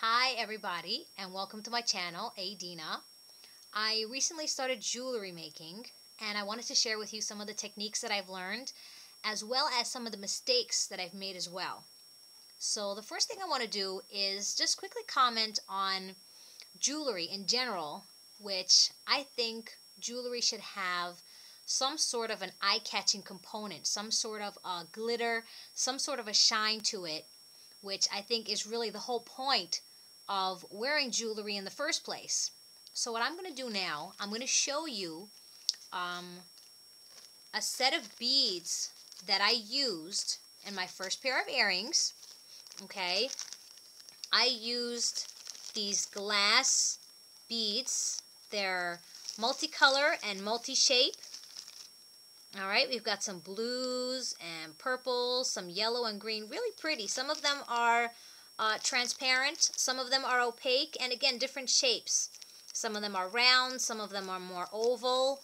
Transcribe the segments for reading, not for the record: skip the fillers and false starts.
Hi everybody and welcome to my channel, Adina. I recently started jewelry making and I wanted to share with you some of the techniques that I've learned as well as some of the mistakes that I've made as well. So the first thing I want to do is just quickly comment on jewelry in general, which I think jewelry should have some sort of an eye-catching component, some sort of a glitter, some sort of a shine to it, which I think is really the whole point of wearing jewelry in the first place. So what I'm going to do now, I'm going to show you a set of beads that I used in my first pair of earrings. Okay, I used these glass beads. They're multicolor and multi-shape. Alright, we've got some blues and purples, some yellow and green, really pretty. Some of them are transparent, some of them are opaque, and again, different shapes. Some of them are round, some of them are more oval,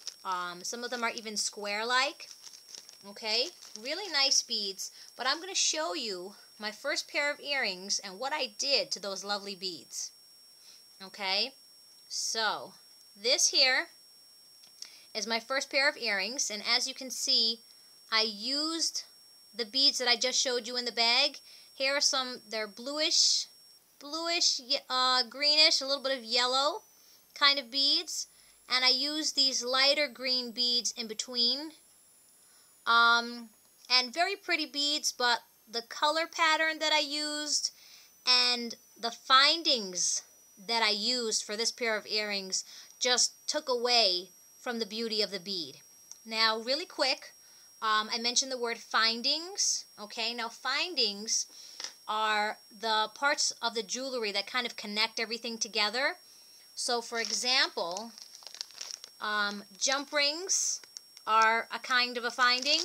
some of them are even square-like. Okay, really nice beads, but I'm going to show you my first pair of earrings and what I did to those lovely beads. Okay, so this here is my first pair of earrings, and as you can see, I used the beads that I just showed you in the bag. Here are some, they're bluish, greenish, a little bit of yellow kind of beads, and I used these lighter green beads in between. And very pretty beads, but the color pattern that I used and the findings that I used for this pair of earrings just took away from the beauty of the bead. Now, really quick, I mentioned the word findings. Okay, now findings are the parts of the jewelry that kind of connect everything together. So, for example, jump rings are a kind of a finding.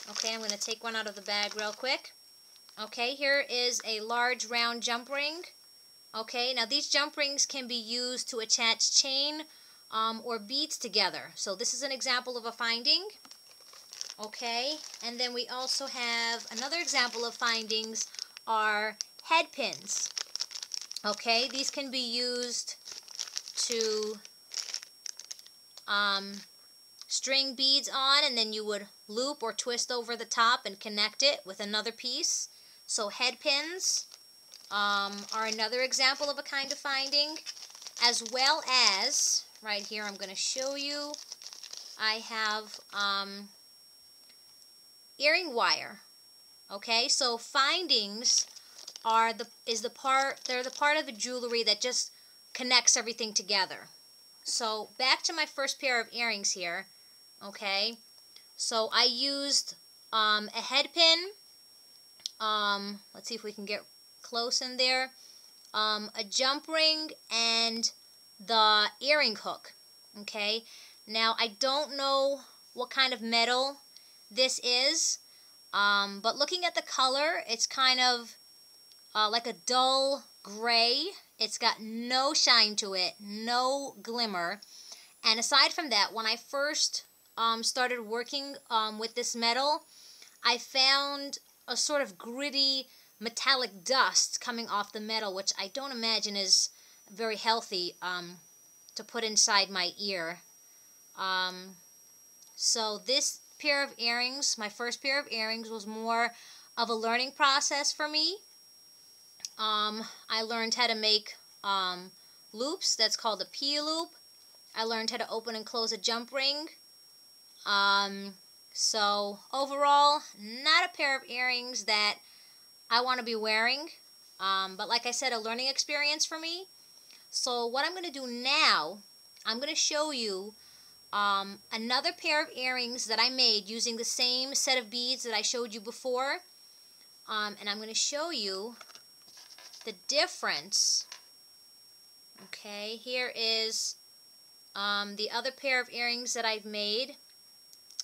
Okay, I'm going to take one out of the bag real quick. Okay, here is a large round jump ring. Okay, now these jump rings can be used to attach chain or beads together. So this is an example of a finding. Okay, and then we also have another example of findings are head pins. Okay, these can be used to string beads on, and then you would loop or twist over the top and connect it with another piece. So head pins are another example of a kind of finding, as well as, right here I'm going to show you, I have earring wire. Okay, so findings are the part of the jewelry that just connects everything together. So back to my first pair of earrings here. Okay, so I used a head pin. Let's see if we can get close in there. A jump ring and the earring hook. Okay, now I don't know what kind of metal this is, but looking at the color, it's kind of like a dull gray. It's got no shine to it, no glimmer. And aside from that, when I first started working with this metal, I found a sort of gritty metallic dust coming off the metal, which I don't imagine is very healthy to put inside my ear. So this pair of earrings, my first pair of earrings, was more of a learning process for me. I learned how to make loops. That's called a P-loop. I learned how to open and close a jump ring. So overall, not a pair of earrings that I want to be wearing. But like I said, a learning experience for me. So what I'm going to do now, I'm going to show you another pair of earrings that I made using the same set of beads that I showed you before. And I'm going to show you the difference. Okay, here is the other pair of earrings that I've made.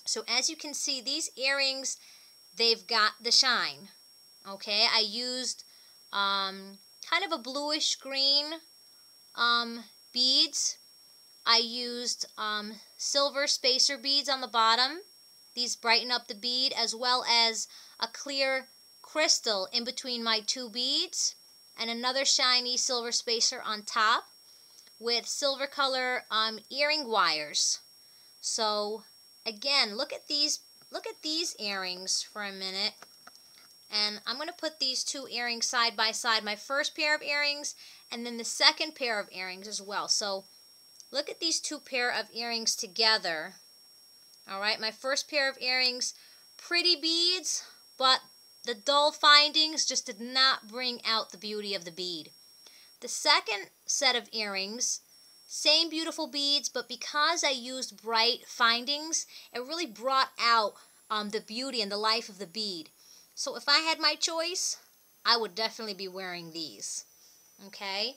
So as you can see, these earrings, they've got the shine. Okay, I used kind of a bluish green beads. I used silver spacer beads on the bottom. These brighten up the bead, as well as a clear crystal in between my two beads. and another shiny silver spacer on top with silver color earring wires. So again, look at these earrings for a minute. And I'm going to put these two earrings side by side, my first pair of earrings and then the second pair of earrings as well. So look at these two pair of earrings together. Alright, my first pair of earrings, pretty beads, but the dull findings just did not bring out the beauty of the bead. The second set of earrings, same beautiful beads, but because I used bright findings, it really brought out the beauty and the life of the bead. So if I had my choice, I would definitely be wearing these. Okay?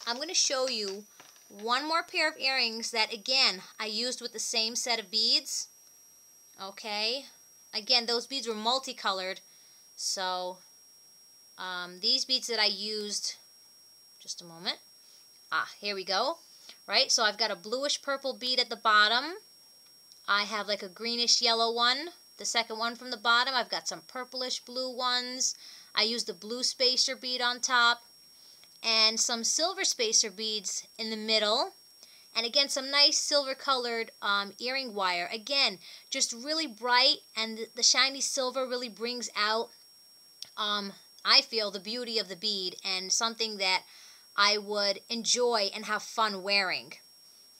I'm going to show you one more pair of earrings that, again, I used with the same set of beads. Okay? Again, those beads were multicolored. So, these beads that I used, just a moment. Here we go. Right? So I've got a bluish purple bead at the bottom. I have like a greenish yellow one. The second one from the bottom, I've got some purplish blue ones. I used a blue spacer bead on top. And some silver spacer beads in the middle. And again, some nice silver colored earring wire. Again, just really bright, and the shiny silver really brings out, I feel, the beauty of the bead and something that I would enjoy and have fun wearing.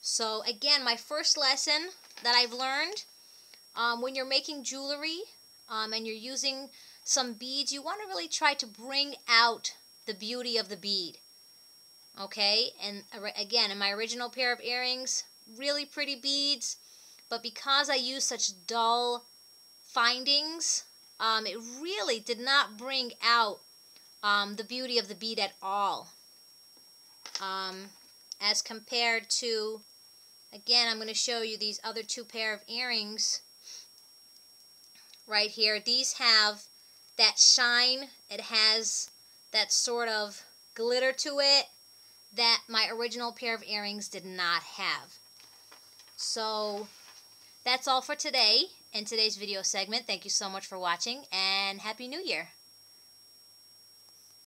So again, my first lesson that I've learned, when you're making jewelry and you're using some beads, you want to really try to bring out the beauty of the bead. Okay, and again, in my original pair of earrings, really pretty beads, but because I used such dull findings, it really did not bring out the beauty of the bead at all. As compared to, again, I'm going to show you these other two pair of earrings right here. These have that shine. It has that sort of glitter to it that my original pair of earrings did not have. So that's all for today in today's video segment. Thank you so much for watching, and Happy New Year!